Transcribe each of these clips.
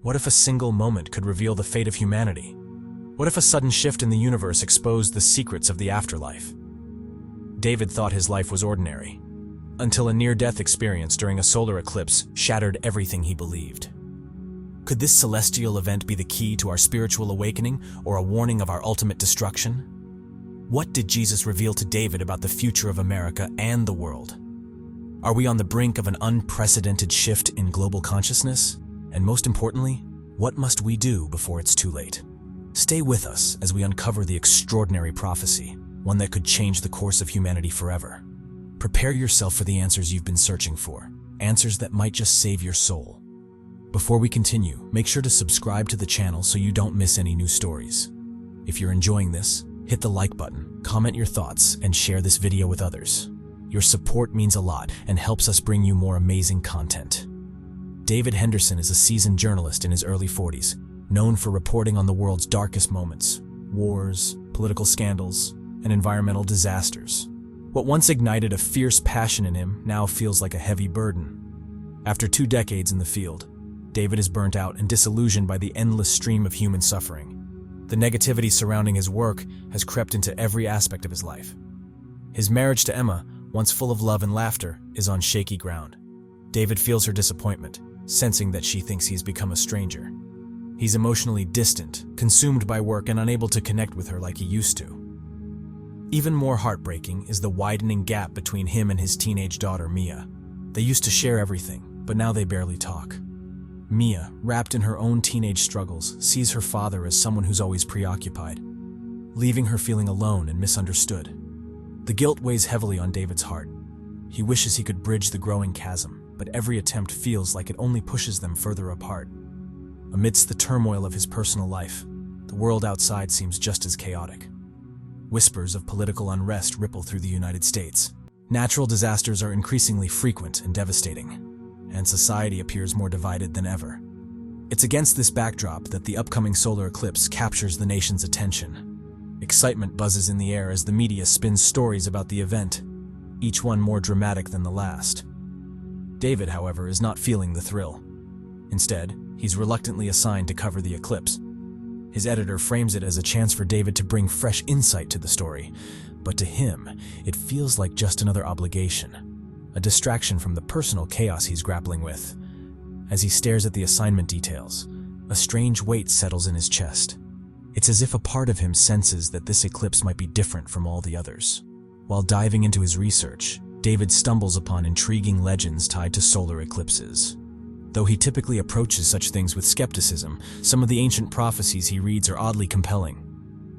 What if a single moment could reveal the fate of humanity? What if a sudden shift in the universe exposed the secrets of the afterlife? David thought his life was ordinary, until a near-death experience during a solar eclipse shattered everything he believed. Could this celestial event be the key to our spiritual awakening or a warning of our ultimate destruction? What did Jesus reveal to David about the future of America and the world? Are we on the brink of an unprecedented shift in global consciousness? And most importantly, what must we do before it's too late? Stay with us as we uncover the extraordinary prophecy, one that could change the course of humanity forever. Prepare yourself for the answers you've been searching for, answers that might just save your soul. Before we continue, make sure to subscribe to the channel so you don't miss any new stories. If you're enjoying this, hit the like button, comment your thoughts, and share this video with others. Your support means a lot and helps us bring you more amazing content. David Henderson is a seasoned journalist in his early 40s, known for reporting on the world's darkest moments, wars, political scandals, and environmental disasters. What once ignited a fierce passion in him now feels like a heavy burden. After 2 decades in the field, David is burnt out and disillusioned by the endless stream of human suffering. The negativity surrounding his work has crept into every aspect of his life. His marriage to Emma, once full of love and laughter, is on shaky ground. David feels her disappointment, sensing that she thinks he's become a stranger. He's emotionally distant, consumed by work, and unable to connect with her like he used to. Even more heartbreaking is the widening gap between him and his teenage daughter, Mia. They used to share everything, but now they barely talk. Mia, wrapped in her own teenage struggles, sees her father as someone who's always preoccupied, leaving her feeling alone and misunderstood. The guilt weighs heavily on David's heart. He wishes he could bridge the growing chasm, but every attempt feels like it only pushes them further apart. Amidst the turmoil of his personal life, the world outside seems just as chaotic. Whispers of political unrest ripple through the United States. Natural disasters are increasingly frequent and devastating, and society appears more divided than ever. It's against this backdrop that the upcoming solar eclipse captures the nation's attention. Excitement buzzes in the air as the media spins stories about the event, each one more dramatic than the last. David, however, is not feeling the thrill. Instead, he's reluctantly assigned to cover the eclipse. His editor frames it as a chance for David to bring fresh insight to the story, but to him, it feels like just another obligation, a distraction from the personal chaos he's grappling with. As he stares at the assignment details, a strange weight settles in his chest. It's as if a part of him senses that this eclipse might be different from all the others. While diving into his research, David stumbles upon intriguing legends tied to solar eclipses. Though he typically approaches such things with skepticism, some of the ancient prophecies he reads are oddly compelling.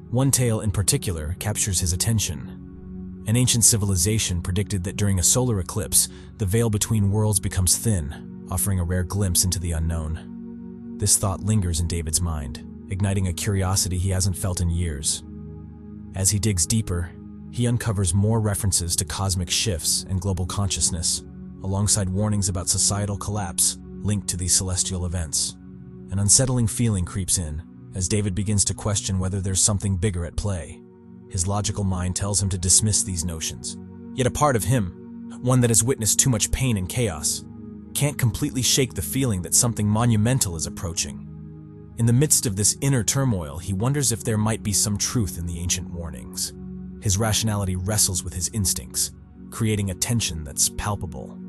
One tale in particular captures his attention. An ancient civilization predicted that during a solar eclipse, the veil between worlds becomes thin, offering a rare glimpse into the unknown. This thought lingers in David's mind, igniting a curiosity he hasn't felt in years. As he digs deeper, he uncovers more references to cosmic shifts and global consciousness, alongside warnings about societal collapse linked to these celestial events. An unsettling feeling creeps in as David begins to question whether there's something bigger at play. His logical mind tells him to dismiss these notions. Yet a part of him, one that has witnessed too much pain and chaos, can't completely shake the feeling that something monumental is approaching. In the midst of this inner turmoil, he wonders if there might be some truth in the ancient warnings. His rationality wrestles with his instincts, creating a tension that's palpable.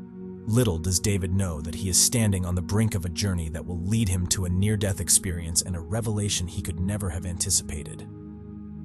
Little does David know that he is standing on the brink of a journey that will lead him to a near-death experience and a revelation he could never have anticipated.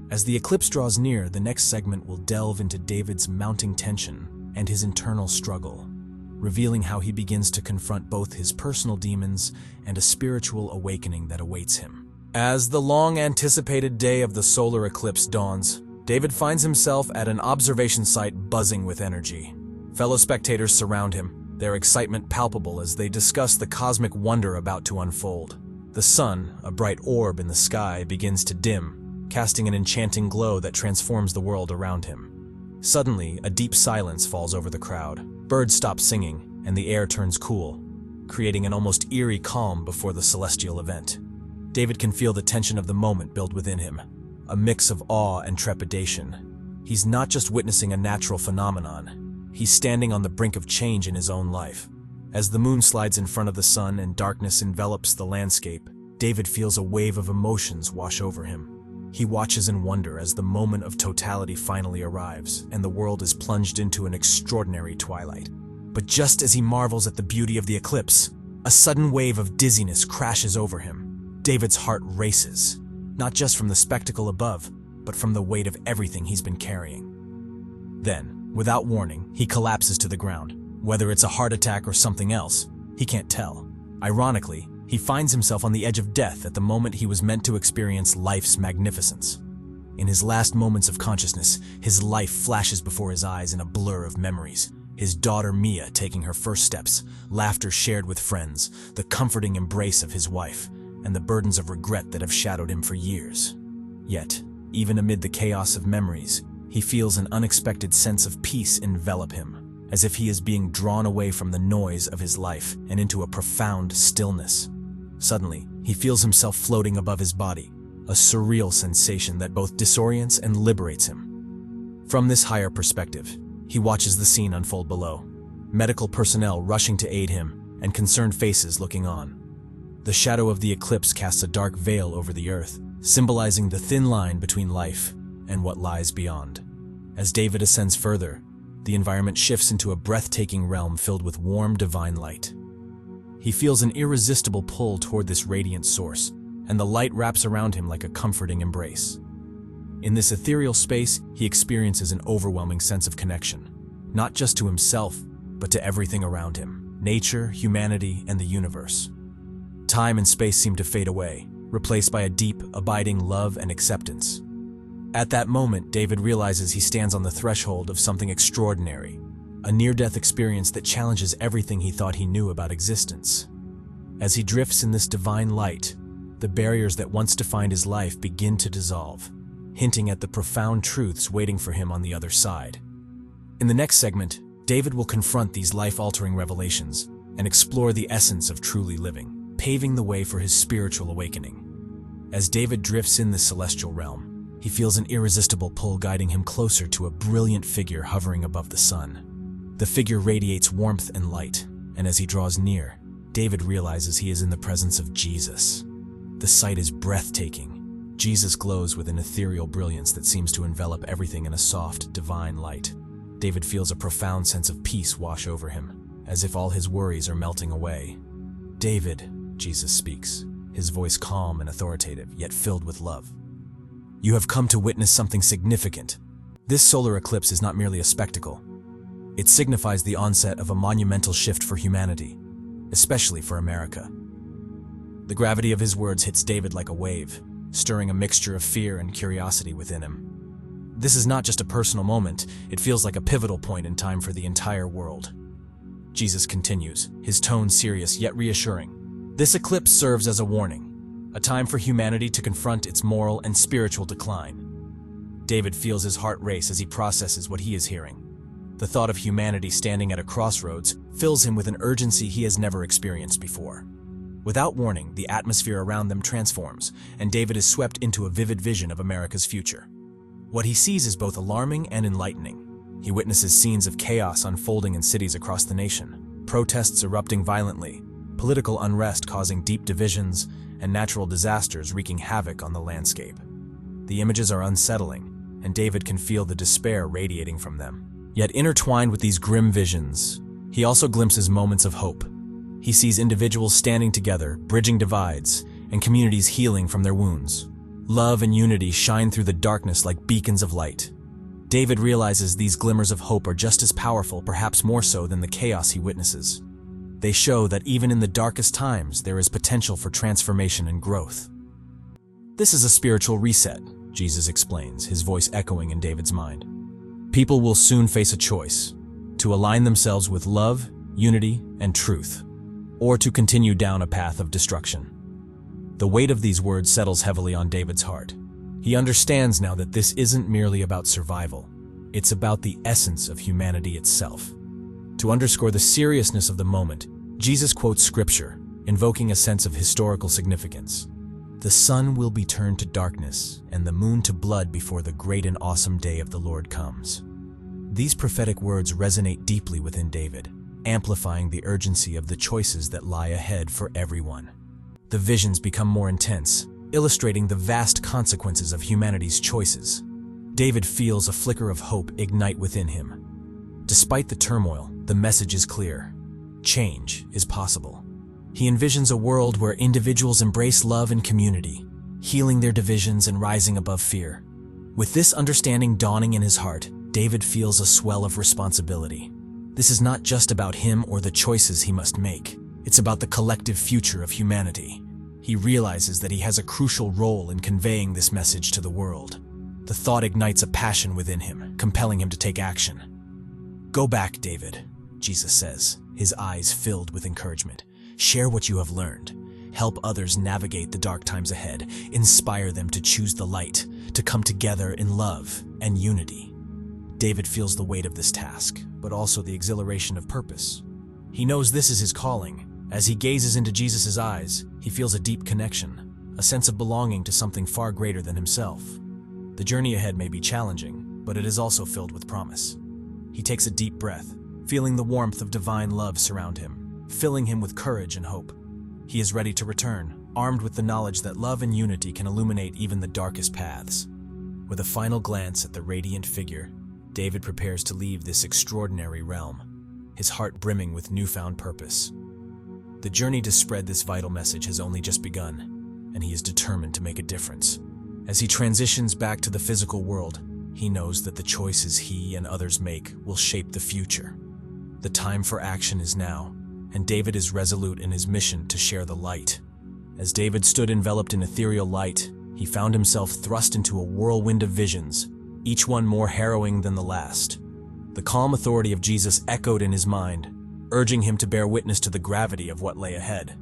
As the eclipse draws near, the next segment will delve into David's mounting tension and his internal struggle, revealing how he begins to confront both his personal demons and a spiritual awakening that awaits him. As the long-anticipated day of the solar eclipse dawns, David finds himself at an observation site buzzing with energy. Fellow spectators surround him, their excitement palpable as they discuss the cosmic wonder about to unfold. The sun, a bright orb in the sky, begins to dim, casting an enchanting glow that transforms the world around him. Suddenly, a deep silence falls over the crowd. Birds stop singing, and the air turns cool, creating an almost eerie calm before the celestial event. David can feel the tension of the moment build within him, a mix of awe and trepidation. He's not just witnessing a natural phenomenon, he's standing on the brink of change in his own life. As the moon slides in front of the sun and darkness envelops the landscape, David feels a wave of emotions wash over him. He watches in wonder as the moment of totality finally arrives and the world is plunged into an extraordinary twilight. But just as he marvels at the beauty of the eclipse, a sudden wave of dizziness crashes over him. David's heart races, not just from the spectacle above, but from the weight of everything he's been carrying. Then, without warning, he collapses to the ground. Whether it's a heart attack or something else, he can't tell. Ironically, he finds himself on the edge of death at the moment he was meant to experience life's magnificence. In his last moments of consciousness, his life flashes before his eyes in a blur of memories. His daughter Mia taking her first steps, laughter shared with friends, the comforting embrace of his wife, and the burdens of regret that have shadowed him for years. Yet, even amid the chaos of memories, he feels an unexpected sense of peace envelop him, as if he is being drawn away from the noise of his life and into a profound stillness. Suddenly, he feels himself floating above his body, a surreal sensation that both disorients and liberates him. From this higher perspective, he watches the scene unfold below, medical personnel rushing to aid him and concerned faces looking on. The shadow of the eclipse casts a dark veil over the earth, symbolizing the thin line between life and what lies beyond. As David ascends further, the environment shifts into a breathtaking realm filled with warm, divine light. He feels an irresistible pull toward this radiant source, and the light wraps around him like a comforting embrace. In this ethereal space, he experiences an overwhelming sense of connection, not just to himself, but to everything around him: nature, humanity, and the universe. Time and space seem to fade away, replaced by a deep, abiding love and acceptance. At that moment, David realizes he stands on the threshold of something extraordinary, a near-death experience that challenges everything he thought he knew about existence. As he drifts in this divine light, the barriers that once defined his life begin to dissolve, hinting at the profound truths waiting for him on the other side. In the next segment, David will confront these life-altering revelations and explore the essence of truly living, paving the way for his spiritual awakening. As David drifts in this celestial realm, he feels an irresistible pull guiding him closer to a brilliant figure hovering above the sun. The figure radiates warmth and light, and as he draws near, David realizes he is in the presence of Jesus. The sight is breathtaking. Jesus glows with an ethereal brilliance that seems to envelop everything in a soft, divine light. David feels a profound sense of peace wash over him, as if all his worries are melting away. "David," Jesus speaks, his voice calm and authoritative, yet filled with love. "You have come to witness something significant. This solar eclipse is not merely a spectacle. It signifies the onset of a monumental shift for humanity, especially for America." The gravity of his words hits David like a wave, stirring a mixture of fear and curiosity within him. This is not just a personal moment, it feels like a pivotal point in time for the entire world. Jesus continues, his tone serious yet reassuring. "This eclipse serves as a warning, a time for humanity to confront its moral and spiritual decline." David feels his heart race as he processes what he is hearing. The thought of humanity standing at a crossroads fills him with an urgency he has never experienced before. Without warning, the atmosphere around them transforms, and David is swept into a vivid vision of America's future. What he sees is both alarming and enlightening. He witnesses scenes of chaos unfolding in cities across the nation, protests erupting violently, political unrest causing deep divisions, and natural disasters wreaking havoc on the landscape. The images are unsettling, and David can feel the despair radiating from them. Yet intertwined with these grim visions, he also glimpses moments of hope. He sees individuals standing together, bridging divides, and communities healing from their wounds. Love and unity shine through the darkness like beacons of light. David realizes these glimmers of hope are just as powerful, perhaps more so, than the chaos he witnesses. They show that even in the darkest times, there is potential for transformation and growth. "This is a spiritual reset," Jesus explains, his voice echoing in David's mind. "People will soon face a choice: to align themselves with love, unity, and truth, or to continue down a path of destruction." The weight of these words settles heavily on David's heart. He understands now that this isn't merely about survival. It's about the essence of humanity itself. To underscore the seriousness of the moment, Jesus quotes scripture, invoking a sense of historical significance. "The sun will be turned to darkness, and the moon to blood before the great and awesome day of the Lord comes." These prophetic words resonate deeply within David, amplifying the urgency of the choices that lie ahead for everyone. The visions become more intense, illustrating the vast consequences of humanity's choices. David feels a flicker of hope ignite within him. Despite the turmoil, the message is clear. Change is possible. He envisions a world where individuals embrace love and community, healing their divisions and rising above fear. With this understanding dawning in his heart, David feels a swell of responsibility. This is not just about him or the choices he must make. It's about the collective future of humanity. He realizes that he has a crucial role in conveying this message to the world. The thought ignites a passion within him, compelling him to take action. "Go back, David," Jesus says, his eyes filled with encouragement. "Share what you have learned. Help others navigate the dark times ahead. Inspire them to choose the light, to come together in love and unity." David feels the weight of this task, but also the exhilaration of purpose. He knows this is his calling. As he gazes into Jesus' eyes, he feels a deep connection, a sense of belonging to something far greater than himself. The journey ahead may be challenging, but it is also filled with promise. He takes a deep breath, feeling the warmth of divine love surround him, filling him with courage and hope. He is ready to return, armed with the knowledge that love and unity can illuminate even the darkest paths. With a final glance at the radiant figure, David prepares to leave this extraordinary realm, his heart brimming with newfound purpose. The journey to spread this vital message has only just begun, and he is determined to make a difference. As he transitions back to the physical world, he knows that the choices he and others make will shape the future. The time for action is now, and David is resolute in his mission to share the light. As David stood enveloped in ethereal light, he found himself thrust into a whirlwind of visions, each one more harrowing than the last. The calm authority of Jesus echoed in his mind, urging him to bear witness to the gravity of what lay ahead.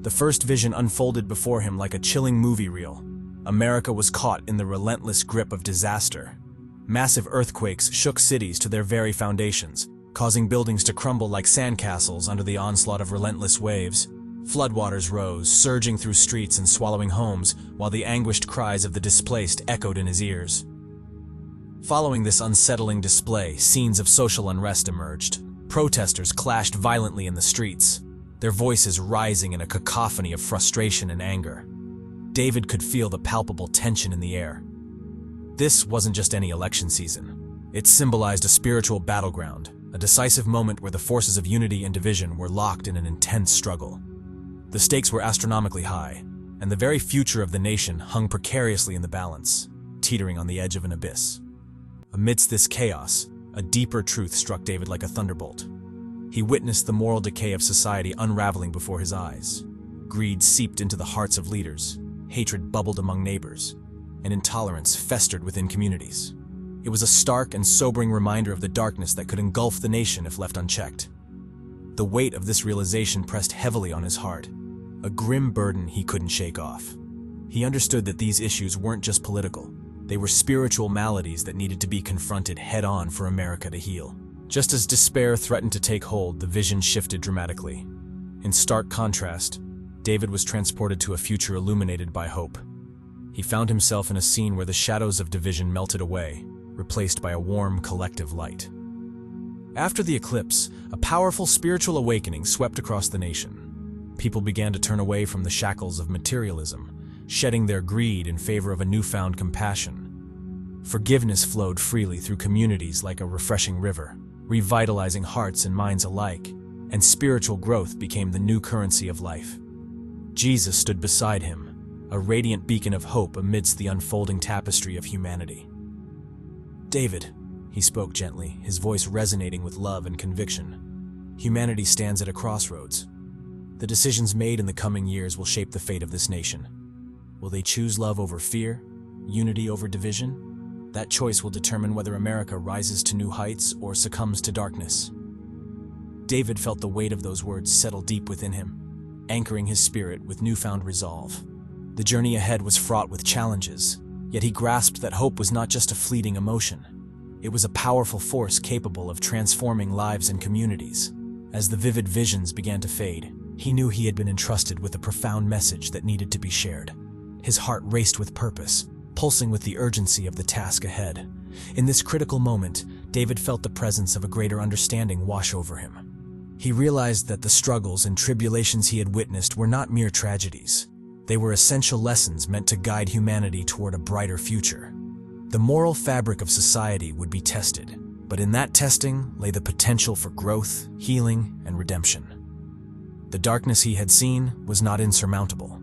The first vision unfolded before him like a chilling movie reel. America was caught in the relentless grip of disaster. Massive earthquakes shook cities to their very foundations, causing buildings to crumble like sandcastles under the onslaught of relentless waves. Floodwaters rose, surging through streets and swallowing homes, while the anguished cries of the displaced echoed in his ears. Following this unsettling display, scenes of social unrest emerged. Protesters clashed violently in the streets, their voices rising in a cacophony of frustration and anger. David could feel the palpable tension in the air. This wasn't just any election season. It symbolized a spiritual battleground, a decisive moment where the forces of unity and division were locked in an intense struggle. The stakes were astronomically high, and the very future of the nation hung precariously in the balance, teetering on the edge of an abyss. Amidst this chaos, a deeper truth struck David like a thunderbolt. He witnessed the moral decay of society unraveling before his eyes. Greed seeped into the hearts of leaders, hatred bubbled among neighbors, and intolerance festered within communities. It was a stark and sobering reminder of the darkness that could engulf the nation if left unchecked. The weight of this realization pressed heavily on his heart, a grim burden he couldn't shake off. He understood that these issues weren't just political. They were spiritual maladies that needed to be confronted head-on for America to heal. Just as despair threatened to take hold, the vision shifted dramatically. In stark contrast, David was transported to a future illuminated by hope. He found himself in a scene where the shadows of division melted away, replaced by a warm, collective light. After the eclipse, a powerful spiritual awakening swept across the nation. People began to turn away from the shackles of materialism, shedding their greed in favor of a newfound compassion. Forgiveness flowed freely through communities like a refreshing river, revitalizing hearts and minds alike, and spiritual growth became the new currency of life. Jesus stood beside him, a radiant beacon of hope amidst the unfolding tapestry of humanity. "David," he spoke gently, his voice resonating with love and conviction. "Humanity stands at a crossroads. The decisions made in the coming years will shape the fate of this nation. Will they choose love over fear, unity over division? That choice will determine whether America rises to new heights or succumbs to darkness." David felt the weight of those words settle deep within him, anchoring his spirit with newfound resolve. The journey ahead was fraught with challenges, yet he grasped that hope was not just a fleeting emotion. It was a powerful force capable of transforming lives and communities. As the vivid visions began to fade, he knew he had been entrusted with a profound message that needed to be shared. His heart raced with purpose, pulsing with the urgency of the task ahead. In this critical moment, David felt the presence of a greater understanding wash over him. He realized that the struggles and tribulations he had witnessed were not mere tragedies. They were essential lessons meant to guide humanity toward a brighter future. The moral fabric of society would be tested, but in that testing lay the potential for growth, healing, and redemption. The darkness he had seen was not insurmountable.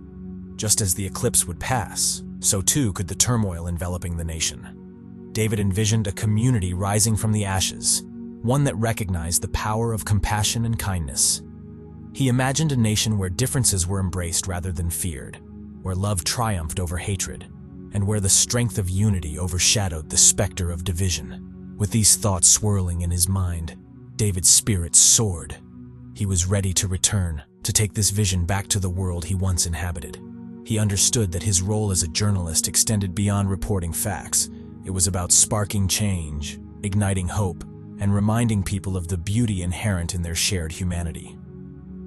Just as the eclipse would pass, so too could the turmoil enveloping the nation. David envisioned a community rising from the ashes, one that recognized the power of compassion and kindness. He imagined a nation where differences were embraced rather than feared, where love triumphed over hatred, and where the strength of unity overshadowed the specter of division. With these thoughts swirling in his mind, David's spirit soared. He was ready to return, to take this vision back to the world he once inhabited. He understood that his role as a journalist extended beyond reporting facts. It was about sparking change, igniting hope, and reminding people of the beauty inherent in their shared humanity.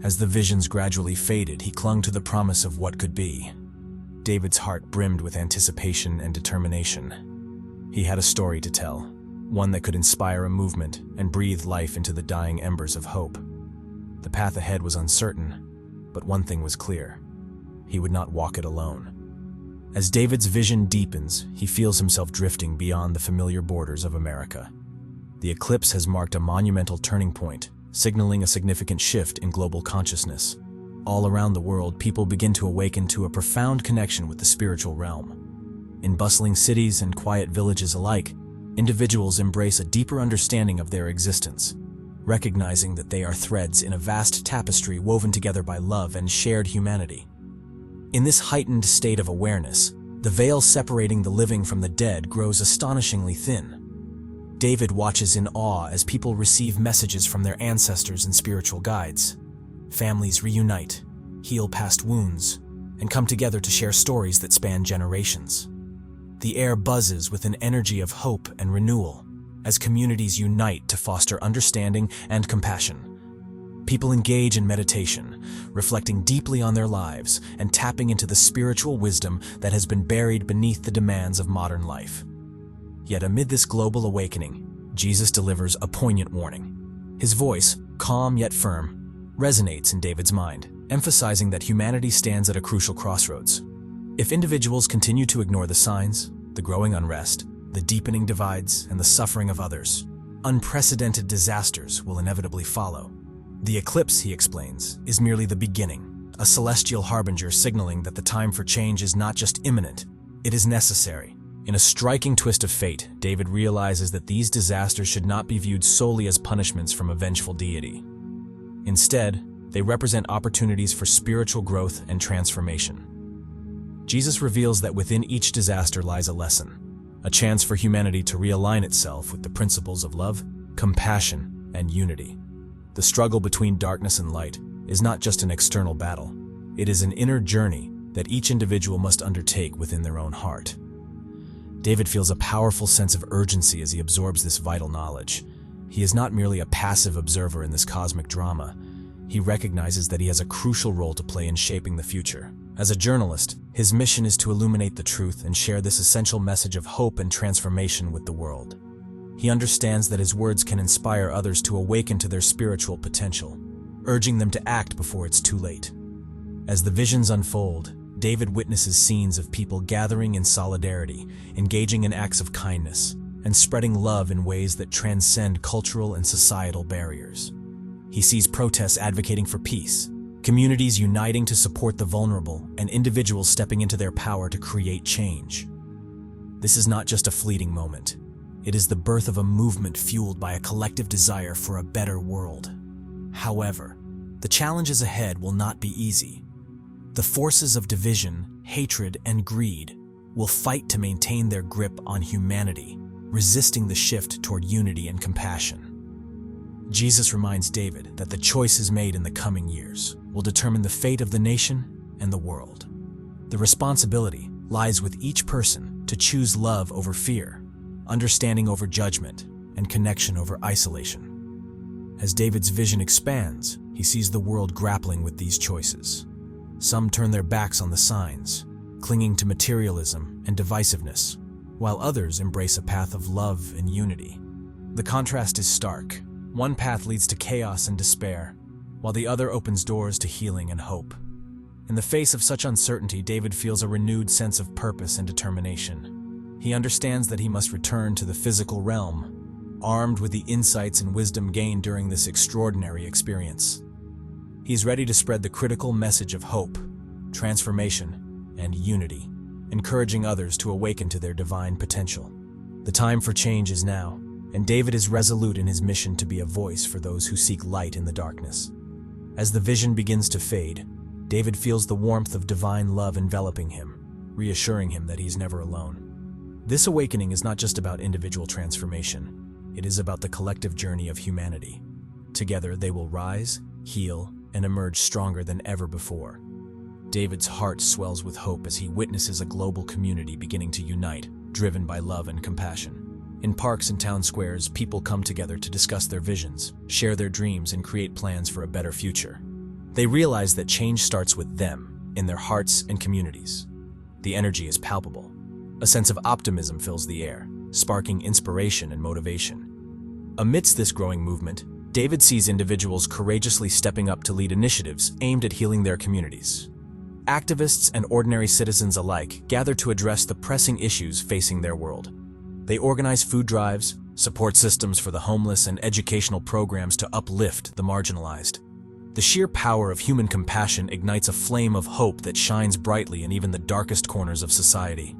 As the visions gradually faded, he clung to the promise of what could be. David's heart brimmed with anticipation and determination. He had a story to tell, one that could inspire a movement and breathe life into the dying embers of hope. The path ahead was uncertain, but one thing was clear: he would not walk it alone. As David's vision deepens, he feels himself drifting beyond the familiar borders of America. The eclipse has marked a monumental turning point, signaling a significant shift in global consciousness. All around the world, people begin to awaken to a profound connection with the spiritual realm. In bustling cities and quiet villages alike, individuals embrace a deeper understanding of their existence, recognizing that they are threads in a vast tapestry woven together by love and shared humanity. In this heightened state of awareness, the veil separating the living from the dead grows astonishingly thin. David watches in awe as people receive messages from their ancestors and spiritual guides. Families reunite, heal past wounds, and come together to share stories that span generations. The air buzzes with an energy of hope and renewal as communities unite to foster understanding and compassion. People engage in meditation, reflecting deeply on their lives and tapping into the spiritual wisdom that has been buried beneath the demands of modern life. Yet amid this global awakening, Jesus delivers a poignant warning. His voice, calm yet firm, resonates in David's mind, emphasizing that humanity stands at a crucial crossroads. If individuals continue to ignore the signs, the growing unrest, the deepening divides, and the suffering of others, unprecedented disasters will inevitably follow. The eclipse, he explains, is merely the beginning, a celestial harbinger signaling that the time for change is not just imminent, it is necessary. In a striking twist of fate, David realizes that these disasters should not be viewed solely as punishments from a vengeful deity. Instead, they represent opportunities for spiritual growth and transformation. Jesus reveals that within each disaster lies a lesson, a chance for humanity to realign itself with the principles of love, compassion, and unity. The struggle between darkness and light is not just an external battle. It is an inner journey that each individual must undertake within their own heart. David feels a powerful sense of urgency as he absorbs this vital knowledge. He is not merely a passive observer in this cosmic drama. He recognizes that he has a crucial role to play in shaping the future. As a journalist, his mission is to illuminate the truth and share this essential message of hope and transformation with the world. He understands that his words can inspire others to awaken to their spiritual potential, urging them to act before it's too late. As the visions unfold, David witnesses scenes of people gathering in solidarity, engaging in acts of kindness, and spreading love in ways that transcend cultural and societal barriers. He sees protests advocating for peace, communities uniting to support the vulnerable, and individuals stepping into their power to create change. This is not just a fleeting moment. It is the birth of a movement fueled by a collective desire for a better world. However, the challenges ahead will not be easy. The forces of division, hatred, and greed will fight to maintain their grip on humanity, resisting the shift toward unity and compassion. Jesus reminds David that the choices made in the coming years will determine the fate of the nation and the world. The responsibility lies with each person to choose love over fear, understanding over judgment, and connection over isolation. As David's vision expands, he sees the world grappling with these choices. Some turn their backs on the signs, clinging to materialism and divisiveness, while others embrace a path of love and unity. The contrast is stark. One path leads to chaos and despair, while the other opens doors to healing and hope. In the face of such uncertainty, David feels a renewed sense of purpose and determination. He understands that he must return to the physical realm, armed with the insights and wisdom gained during this extraordinary experience. He's ready to spread the critical message of hope, transformation, and unity, encouraging others to awaken to their divine potential. The time for change is now, and David is resolute in his mission to be a voice for those who seek light in the darkness. As the vision begins to fade, David feels the warmth of divine love enveloping him, reassuring him that he's never alone. This awakening is not just about individual transformation, it is about the collective journey of humanity. Together they will rise, heal, and emerge stronger than ever before. David's heart swells with hope as he witnesses a global community beginning to unite, driven by love and compassion. In parks and town squares, people come together to discuss their visions, share their dreams, and create plans for a better future. They realize that change starts with them, in their hearts and communities. The energy is palpable. A sense of optimism fills the air, sparking inspiration and motivation. Amidst this growing movement, David sees individuals courageously stepping up to lead initiatives aimed at healing their communities. Activists and ordinary citizens alike gather to address the pressing issues facing their world. They organize food drives, support systems for the homeless, and educational programs to uplift the marginalized. The sheer power of human compassion ignites a flame of hope that shines brightly in even the darkest corners of society.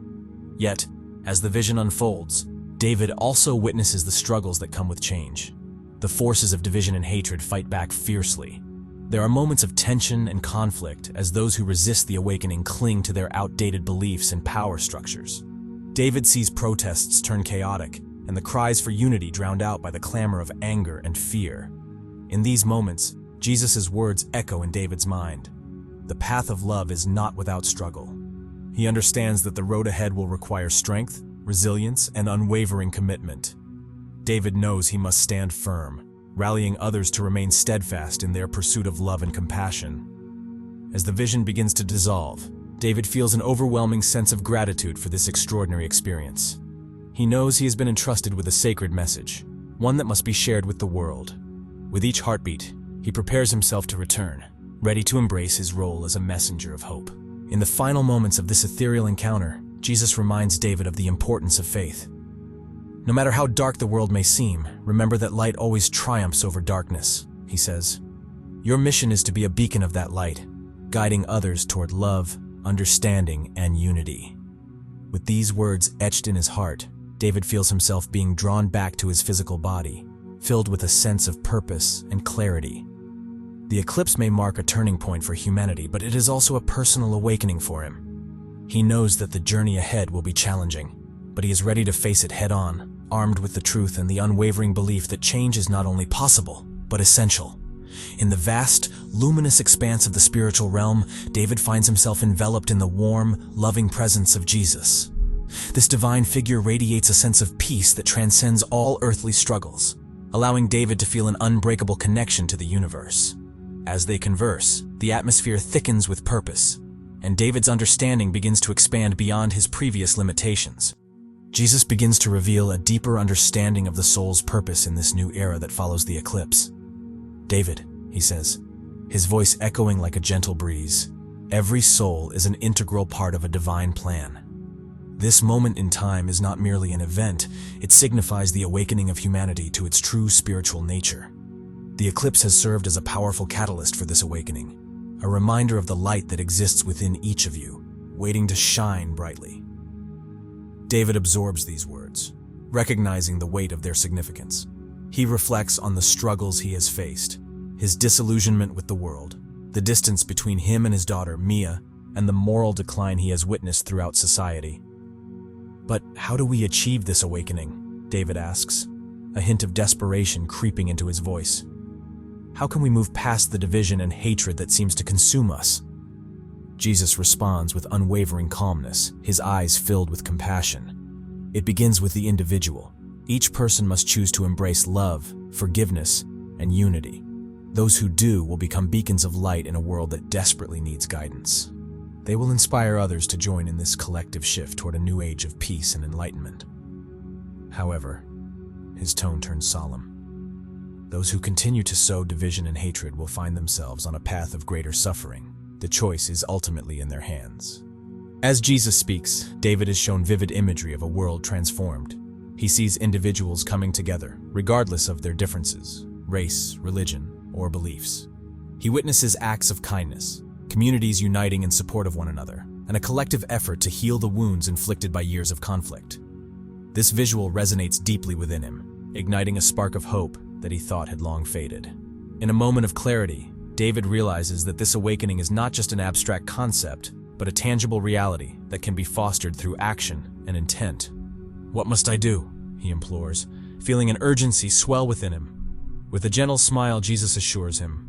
Yet, as the vision unfolds, David also witnesses the struggles that come with change. The forces of division and hatred fight back fiercely. There are moments of tension and conflict as those who resist the awakening cling to their outdated beliefs and power structures. David sees protests turn chaotic and the cries for unity drowned out by the clamor of anger and fear. In these moments, Jesus' words echo in David's mind. The path of love is not without struggle. He understands that the road ahead will require strength, resilience, and unwavering commitment. David knows he must stand firm, rallying others to remain steadfast in their pursuit of love and compassion. As the vision begins to dissolve, David feels an overwhelming sense of gratitude for this extraordinary experience. He knows he has been entrusted with a sacred message, one that must be shared with the world. With each heartbeat, he prepares himself to return, ready to embrace his role as a messenger of hope. In the final moments of this ethereal encounter, Jesus reminds David of the importance of faith. No matter how dark the world may seem, remember that light always triumphs over darkness, he says. Your mission is to be a beacon of that light, guiding others toward love, understanding, and unity. With these words etched in his heart, David feels himself being drawn back to his physical body, filled with a sense of purpose and clarity. The eclipse may mark a turning point for humanity, but it is also a personal awakening for him. He knows that the journey ahead will be challenging, but he is ready to face it head-on, armed with the truth and the unwavering belief that change is not only possible, but essential. In the vast, luminous expanse of the spiritual realm, David finds himself enveloped in the warm, loving presence of Jesus. This divine figure radiates a sense of peace that transcends all earthly struggles, allowing David to feel an unbreakable connection to the universe. As they converse, the atmosphere thickens with purpose, and David's understanding begins to expand beyond his previous limitations. Jesus begins to reveal a deeper understanding of the soul's purpose in this new era that follows the eclipse. David, he says, his voice echoing like a gentle breeze, every soul is an integral part of a divine plan. This moment in time is not merely an event, it signifies the awakening of humanity to its true spiritual nature. The eclipse has served as a powerful catalyst for this awakening, a reminder of the light that exists within each of you, waiting to shine brightly. David absorbs these words, recognizing the weight of their significance. He reflects on the struggles he has faced, his disillusionment with the world, the distance between him and his daughter, Mia, and the moral decline he has witnessed throughout society. But how do we achieve this awakening? David asks, a hint of desperation creeping into his voice. How can we move past the division and hatred that seems to consume us? Jesus responds with unwavering calmness, his eyes filled with compassion. It begins with the individual. Each person must choose to embrace love, forgiveness, and unity. Those who do will become beacons of light in a world that desperately needs guidance. They will inspire others to join in this collective shift toward a new age of peace and enlightenment. However, his tone turns solemn. Those who continue to sow division and hatred will find themselves on a path of greater suffering. The choice is ultimately in their hands. As Jesus speaks, David is shown vivid imagery of a world transformed. He sees individuals coming together, regardless of their differences, race, religion, or beliefs. He witnesses acts of kindness, communities uniting in support of one another, and a collective effort to heal the wounds inflicted by years of conflict. This visual resonates deeply within him, igniting a spark of hope that he thought had long faded. In a moment of clarity, David realizes that this awakening is not just an abstract concept, but a tangible reality that can be fostered through action and intent. "What must I do?" he implores, feeling an urgency swell within him. With a gentle smile, Jesus assures him,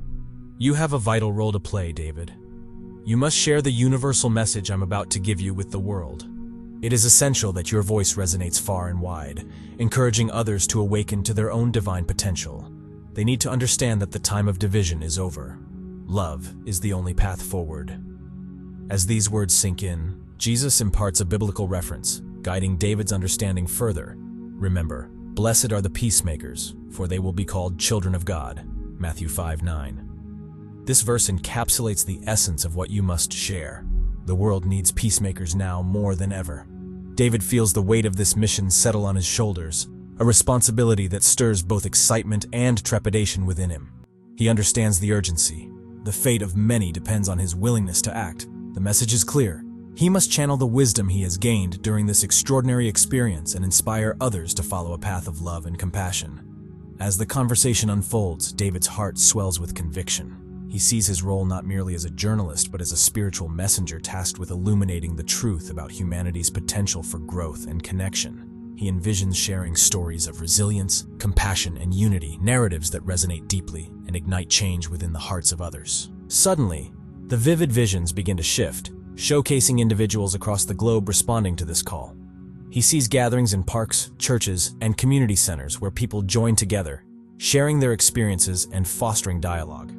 "You have a vital role to play, David. You must share the universal message I'm about to give you with the world. It is essential that your voice resonates far and wide, encouraging others to awaken to their own divine potential. They need to understand that the time of division is over. Love is the only path forward." As these words sink in, Jesus imparts a biblical reference, guiding David's understanding further. Remember, "Blessed are the peacemakers, for they will be called children of God." Matthew 5:9. This verse encapsulates the essence of what you must share. The world needs peacemakers now more than ever. David feels the weight of this mission settle on his shoulders, a responsibility that stirs both excitement and trepidation within him. He understands the urgency. The fate of many depends on his willingness to act. The message is clear. He must channel the wisdom he has gained during this extraordinary experience and inspire others to follow a path of love and compassion. As the conversation unfolds, David's heart swells with conviction. He sees his role not merely as a journalist, but as a spiritual messenger tasked with illuminating the truth about humanity's potential for growth and connection. He envisions sharing stories of resilience, compassion, and unity, narratives that resonate deeply and ignite change within the hearts of others. Suddenly, the vivid visions begin to shift, showcasing individuals across the globe responding to this call. He sees gatherings in parks, churches, and community centers where people join together, sharing their experiences and fostering dialogue.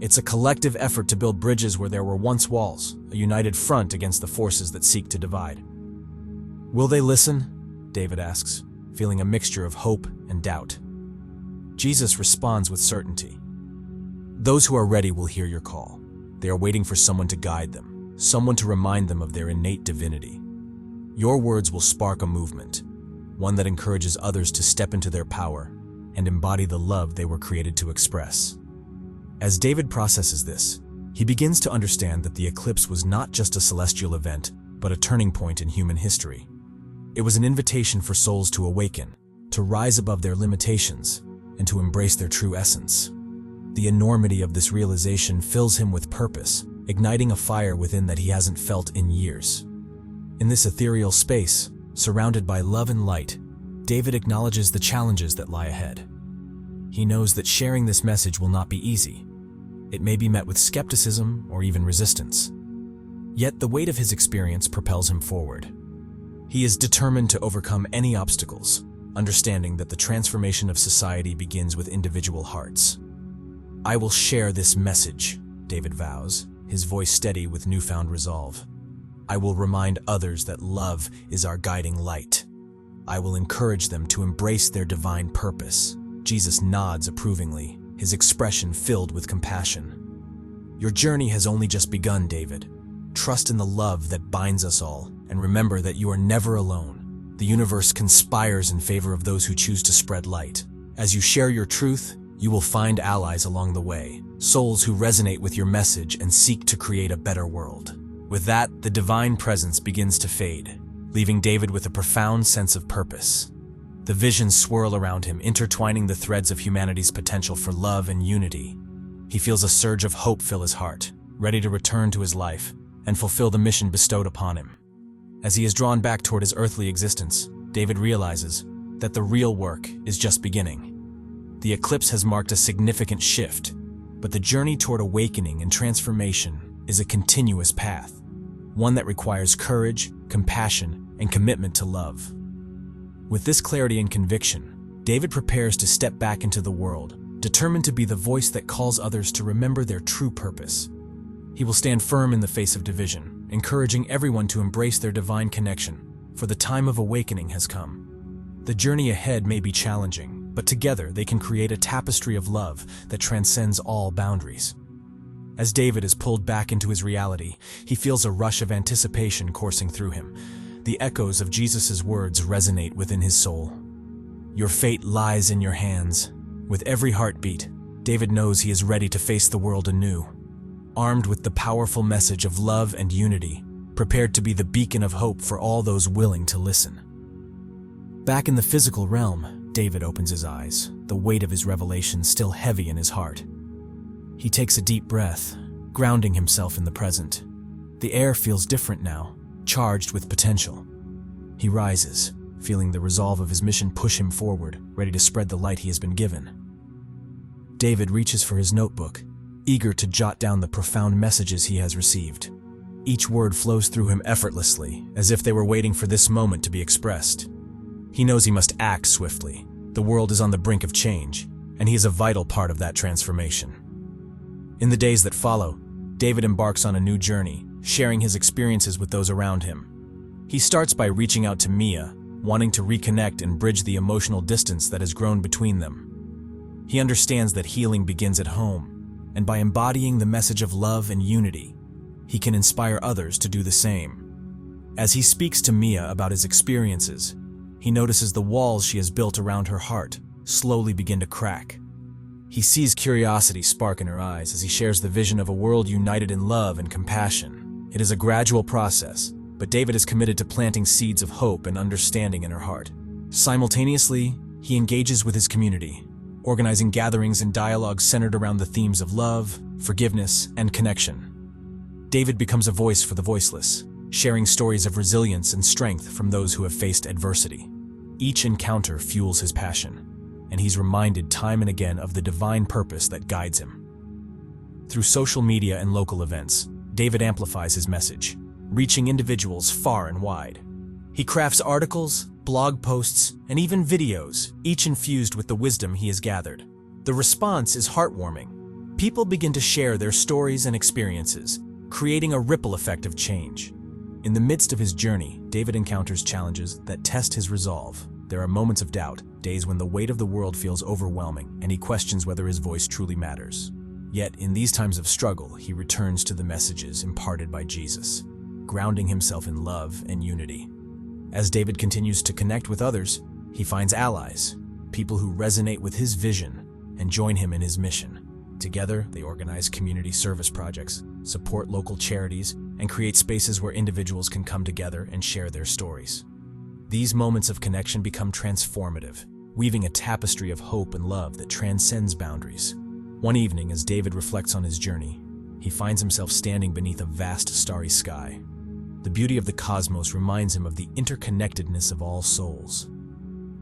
It's a collective effort to build bridges where there were once walls, a united front against the forces that seek to divide. "Will they listen?" David asks, feeling a mixture of hope and doubt. Jesus responds with certainty. "Those who are ready will hear your call. They are waiting for someone to guide them, someone to remind them of their innate divinity. Your words will spark a movement, one that encourages others to step into their power and embody the love they were created to express." As David processes this, he begins to understand that the eclipse was not just a celestial event, but a turning point in human history. It was an invitation for souls to awaken, to rise above their limitations, and to embrace their true essence. The enormity of this realization fills him with purpose, igniting a fire within that he hasn't felt in years. In this ethereal space, surrounded by love and light, David acknowledges the challenges that lie ahead. He knows that sharing this message will not be easy. It may be met with skepticism or even resistance. Yet the weight of his experience propels him forward. He is determined to overcome any obstacles, understanding that the transformation of society begins with individual hearts. "I will share this message," David vows, his voice steady with newfound resolve. "I will remind others that love is our guiding light. I will encourage them to embrace their divine purpose." Jesus nods approvingly, his expression filled with compassion. "Your journey has only just begun, David. Trust in the love that binds us all, and remember that you are never alone. The universe conspires in favor of those who choose to spread light. As you share your truth, you will find allies along the way, souls who resonate with your message and seek to create a better world." With that, the divine presence begins to fade, leaving David with a profound sense of purpose. The visions swirl around him, intertwining the threads of humanity's potential for love and unity. He feels a surge of hope fill his heart, ready to return to his life and fulfill the mission bestowed upon him. As he is drawn back toward his earthly existence, David realizes that the real work is just beginning. The eclipse has marked a significant shift, but the journey toward awakening and transformation is a continuous path, one that requires courage, compassion, and commitment to love. With this clarity and conviction, David prepares to step back into the world, determined to be the voice that calls others to remember their true purpose. He will stand firm in the face of division, encouraging everyone to embrace their divine connection, for the time of awakening has come. The journey ahead may be challenging, but together they can create a tapestry of love that transcends all boundaries. As David is pulled back into his reality, he feels a rush of anticipation coursing through him. The echoes of Jesus' words resonate within his soul. Your fate lies in your hands. With every heartbeat, David knows he is ready to face the world anew. Armed with the powerful message of love and unity, prepared to be the beacon of hope for all those willing to listen. Back in the physical realm, David opens his eyes, the weight of his revelation still heavy in his heart. He takes a deep breath, grounding himself in the present. The air feels different now, charged with potential. He rises, feeling the resolve of his mission push him forward, ready to spread the light he has been given. David reaches for his notebook, eager to jot down the profound messages he has received. Each word flows through him effortlessly, as if they were waiting for this moment to be expressed. He knows he must act swiftly. The world is on the brink of change, and he is a vital part of that transformation. In the days that follow, David embarks on a new journey, sharing his experiences with those around him. He starts by reaching out to Mia, wanting to reconnect and bridge the emotional distance that has grown between them. He understands that healing begins at home, and by embodying the message of love and unity, he can inspire others to do the same. As he speaks to Mia about his experiences, he notices the walls she has built around her heart slowly begin to crack. He sees curiosity spark in her eyes as he shares the vision of a world united in love and compassion. It is a gradual process, but David is committed to planting seeds of hope and understanding in her heart. Simultaneously, he engages with his community, organizing gatherings and dialogues centered around the themes of love, forgiveness, and connection. David becomes a voice for the voiceless, sharing stories of resilience and strength from those who have faced adversity. Each encounter fuels his passion, and he's reminded time and again of the divine purpose that guides him. Through social media and local events, David amplifies his message, reaching individuals far and wide. He crafts articles, blog posts, and even videos, each infused with the wisdom he has gathered. The response is heartwarming. People begin to share their stories and experiences, creating a ripple effect of change. In the midst of his journey, David encounters challenges that test his resolve. There are moments of doubt, days when the weight of the world feels overwhelming, and he questions whether his voice truly matters. Yet, in these times of struggle, he returns to the messages imparted by Jesus, grounding himself in love and unity. As David continues to connect with others, he finds allies, people who resonate with his vision and join him in his mission. Together, they organize community service projects, support local charities, and create spaces where individuals can come together and share their stories. These moments of connection become transformative, weaving a tapestry of hope and love that transcends boundaries. One evening, as David reflects on his journey, he finds himself standing beneath a vast starry sky. The beauty of the cosmos reminds him of the interconnectedness of all souls.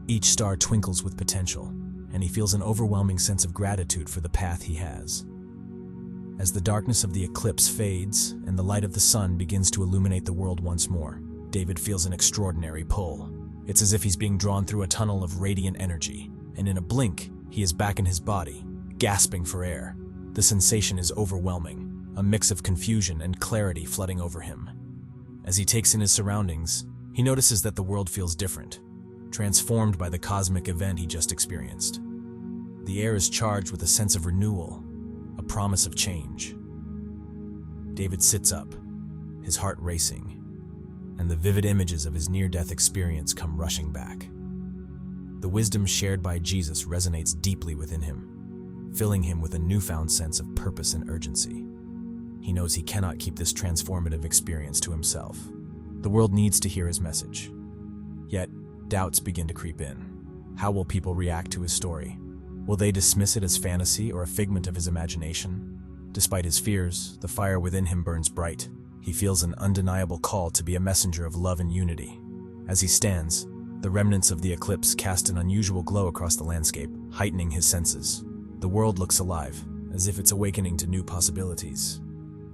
Each star twinkles with potential, and he feels an overwhelming sense of gratitude for the path he has. As the darkness of the eclipse fades and the light of the sun begins to illuminate the world once more, David feels an extraordinary pull. It's as if he's being drawn through a tunnel of radiant energy, and in a blink, he is back in his body, gasping for air. The sensation is overwhelming, a mix of confusion and clarity flooding over him. As he takes in his surroundings, he notices that the world feels different, transformed by the cosmic event he just experienced. The air is charged with a sense of renewal, a promise of change. David sits up, his heart racing, and the vivid images of his near-death experience come rushing back. The wisdom shared by Jesus resonates deeply within him, filling him with a newfound sense of purpose and urgency. He knows he cannot keep this transformative experience to himself. The world needs to hear his message. Yet, doubts begin to creep in. How will people react to his story? Will they dismiss it as fantasy or a figment of his imagination? Despite his fears, the fire within him burns bright. He feels an undeniable call to be a messenger of love and unity. As he stands, the remnants of the eclipse cast an unusual glow across the landscape, heightening his senses. The world looks alive, as if it's awakening to new possibilities.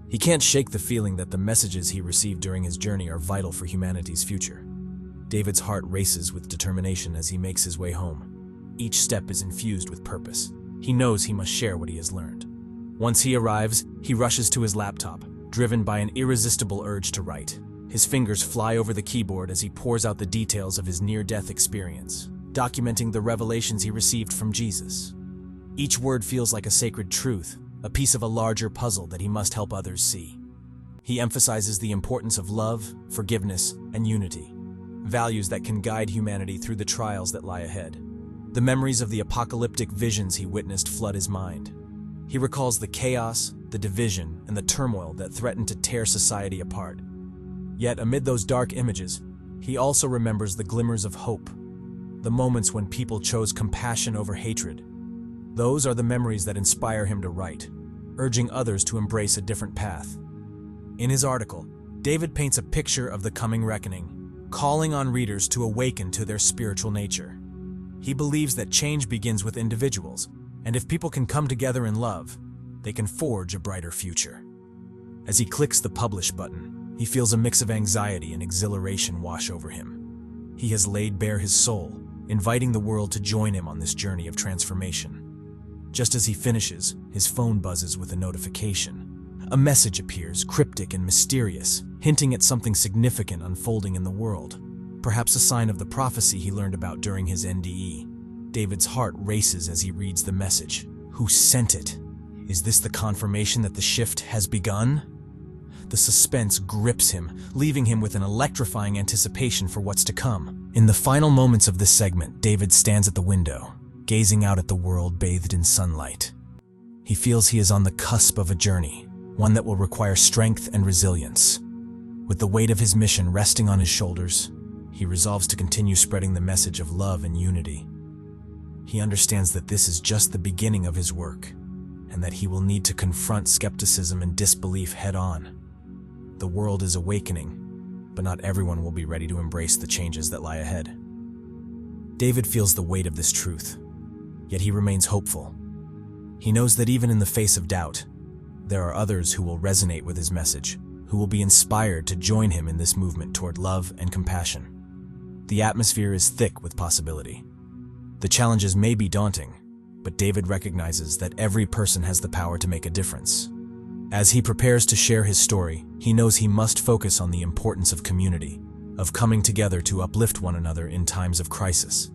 He can't shake the feeling that the messages he received during his journey are vital for humanity's future. David's heart races with determination as he makes his way home. Each step is infused with purpose. He knows he must share what he has learned. Once he arrives, he rushes to his laptop, driven by an irresistible urge to write. His fingers fly over the keyboard as he pours out the details of his near-death experience. documenting the revelations he received from Jesus. Each word feels like a sacred truth, a piece of a larger puzzle that he must help others see. He emphasizes the importance of love, forgiveness, and unity, values that can guide humanity through the trials that lie ahead. The memories of the apocalyptic visions he witnessed flood his mind. He recalls the chaos, the division, and the turmoil that threatened to tear society apart. Yet amid those dark images, he also remembers the glimmers of hope, the moments when people chose compassion over hatred. Those are the memories that inspire him to write, urging others to embrace a different path. In his article, David paints a picture of the coming reckoning, calling on readers to awaken to their spiritual nature. He believes that change begins with individuals, and if people can come together in love, they can forge a brighter future. As he clicks the publish button, he feels a mix of anxiety and exhilaration wash over him. He has laid bare his soul, inviting the world to join him on this journey of transformation. Just as he finishes, his phone buzzes with a notification. A message appears, cryptic and mysterious, hinting at something significant unfolding in the world. Perhaps a sign of the prophecy he learned about during his NDE. David's heart races as he reads the message. Who sent it? Is this the confirmation that the shift has begun? The suspense grips him, leaving him with an electrifying anticipation for what's to come. In the final moments of this segment, David stands at the window, gazing out at the world bathed in sunlight. He feels he is on the cusp of a journey, one that will require strength and resilience. With the weight of his mission resting on his shoulders, he resolves to continue spreading the message of love and unity. He understands that this is just the beginning of his work, and that he will need to confront skepticism and disbelief head-on. The world is awakening, but not everyone will be ready to embrace the changes that lie ahead. David feels the weight of this truth, yet he remains hopeful. He knows that even in the face of doubt, there are others who will resonate with his message, who will be inspired to join him in this movement toward love and compassion. The atmosphere is thick with possibility. The challenges may be daunting, but David recognizes that every person has the power to make a difference. As he prepares to share his story, he knows he must focus on the importance of community, of coming together to uplift one another in times of crisis.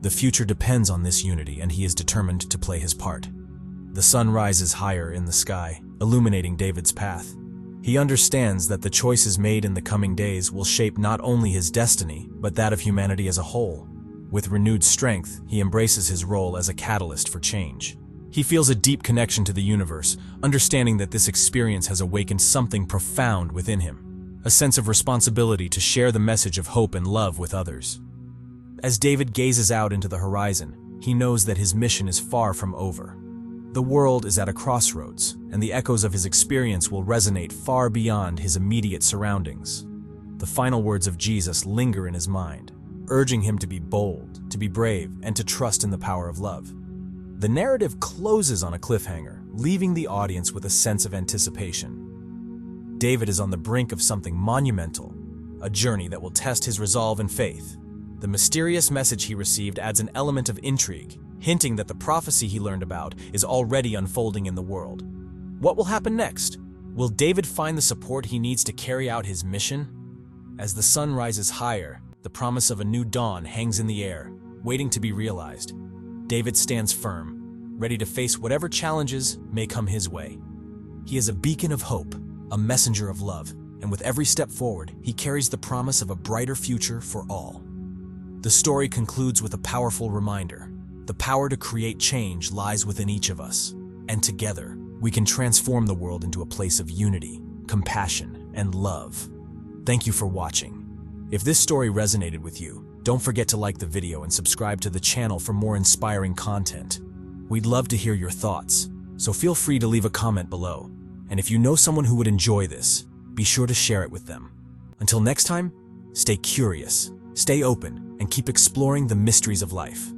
The future depends on this unity, and he is determined to play his part. The sun rises higher in the sky, illuminating David's path. He understands that the choices made in the coming days will shape not only his destiny, but that of humanity as a whole. With renewed strength, he embraces his role as a catalyst for change. He feels a deep connection to the universe, understanding that this experience has awakened something profound within him, a sense of responsibility to share the message of hope and love with others. As David gazes out into the horizon, he knows that his mission is far from over. The world is at a crossroads, and the echoes of his experience will resonate far beyond his immediate surroundings. The final words of Jesus linger in his mind, urging him to be bold, to be brave, and to trust in the power of love. The narrative closes on a cliffhanger, leaving the audience with a sense of anticipation. David is on the brink of something monumental, a journey that will test his resolve and faith. The mysterious message he received adds an element of intrigue, hinting that the prophecy he learned about is already unfolding in the world. What will happen next? Will David find the support he needs to carry out his mission? As the sun rises higher, the promise of a new dawn hangs in the air, waiting to be realized. David stands firm, ready to face whatever challenges may come his way. He is a beacon of hope, a messenger of love, and with every step forward, he carries the promise of a brighter future for all. The story concludes with a powerful reminder. The power to create change lies within each of us, and together, we can transform the world into a place of unity, compassion, and love. Thank you for watching. If this story resonated with you, don't forget to like the video and subscribe to the channel for more inspiring content. We'd love to hear your thoughts, so feel free to leave a comment below. And if you know someone who would enjoy this, be sure to share it with them. Until next time, stay curious, stay open, and keep exploring the mysteries of life.